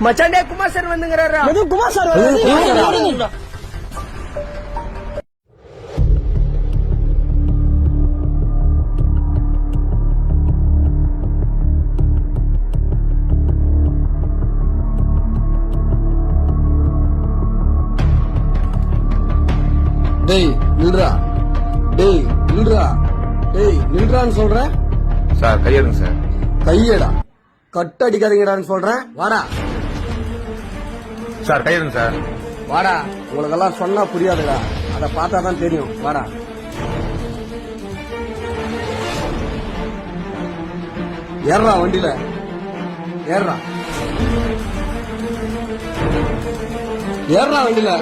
மச்சாண்டே Kumar sir வந்துங்கறாரா? Kumar sir டேய் நில்றா, டேய் நில்றா, டேய் நில்றான்னு சொல்றேன். Sir கையெடுங்க sir. கையடா, கட்டடிக்காதீங்கடான்னு சொல்றேன். வாடா சார் கையெடுங்க சார். வாடா, உங்களுக்கெல்லாம் சொன்னா புரியாதுடா, அத பார்த்தாதான் தெரியும். வாடா. ஏறா வண்டியில, ஏறா ஏறா வண்டியில.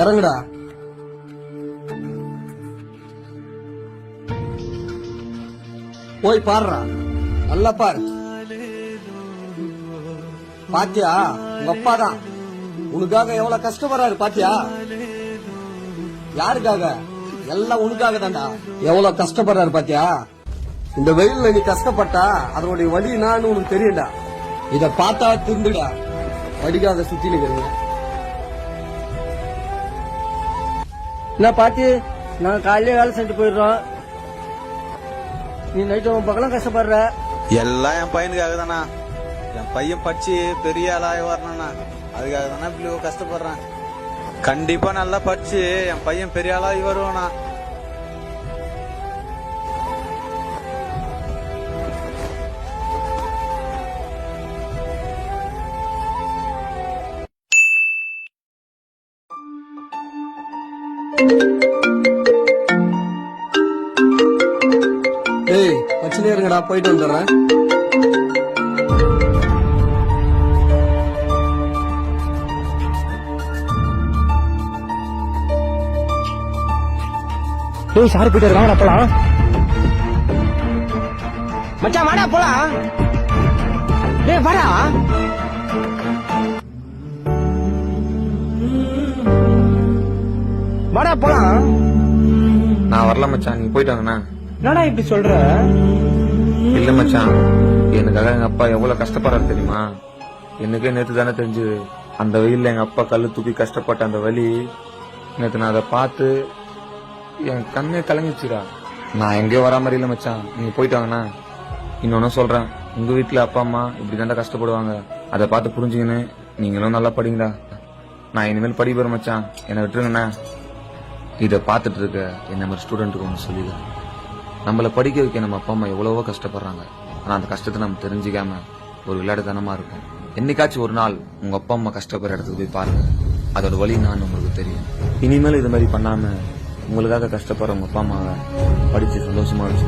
இறங்குடா. போய் பாருடா, நல்லா பாரு. பாத்தியா, உங்க அப்பா தான் உனக்காக எவ்வளவு கஷ்டப்படுறாரு. பாத்தியா, யாருக்காக? எல்லாம் உனக்காக தான்டா. எவ்வளவு கஷ்டப்படுறாரு பாத்தியா. இந்த வெயில்ல நீ கஷ்டப்பட்டா அதனுடைய வலி நான் உனக்கு தெரியும்டா. இத பார்த்தா திருந்துடா, வடிக்காத சுத்தி நிக்கிறீங்க. என்ன பாத்தி, நான் காலையில வேலை செஞ்சு போயிடுறோம். நீ நைட்டு பக்கம் கஷ்டப்படுற. எல்லாம் என் பையனுக்காக தானா. என் பையன் படிச்சு பெரிய ஆளாக வரணும்னா அதுக்காக தானே இப்படி கஷ்டப்படுறேன். கண்டிப்பா நல்லா படிச்சு என் பையன் பெரிய ஆளாகி வருவானா. ஏய் வச்சுனே இருங்கடா, போயிட்டு வந்துடுறேன். ஏய் சாரி போயிட்டு வாடா போலாம். மச்சான் வாடா போலாம். ஏய் வாடா. வாடா போலாம். நான் வரல மச்சான், நீங்க போயிட்டு வாங்கண்ணா. என்னடா இப்படி சொல்ற? இல்ல மச்சான், எனக்காக எங்க அப்பா எவ்வளவு கஷ்டப்படுறாரு தெரியுமா? எனக்கே நேத்து தானே தெரிஞ்சு. அந்த வெயில்ல எங்க அப்பா கல்லு தூக்கி கஷ்டப்பட்ட அந்த வலி நேத்து நான் அதை பார்த்து என் கண்ணே கலங்கிச்சுடா. நான் எங்கேயோ வரா மாதிரி இல்ல மச்சான், நீங்க போயிட்டு வாங்கண்ணா. இன்னொன்னு சொல்றேன், உங்க வீட்டுல அப்பா அம்மா இப்படி தாண்டா கஷ்டப்படுவாங்க. அதை பார்த்து புரிஞ்சுக்கின்னு நீங்களும் நல்லா படிங்கடா. நான் இனிமேல் படி போறேன் மச்சான், என்னை விட்டுருங்கண்ணா. இதை பார்த்துட்டு இருக்க என்ன மாதிரி ஸ்டூடெண்ட்டுக்கு ஒன்று சொல்லிடுறேன். நம்மளை படிக்க வைக்க நம்ம அப்பா அம்மா எவ்வளவோ கஷ்டப்படுறாங்க. ஆனா அந்த கஷ்டத்தை நம்ம தெரிஞ்சுக்காம ஒரு விளையாட்டுத்தனமா இருக்கும். என்னைக்காச்சும் ஒரு நாள் உங்க அப்பா அம்மா கஷ்டப்படுற இடத்துக்கு போய் பாருங்க, அதோட வழி நான் உங்களுக்கு தெரியும். இனிமேல் இது மாதிரி பண்ணாம உங்களுக்காக கஷ்டப்படுற உங்க அப்பா அம்மாவை படிச்சு சந்தோஷமா வச்சு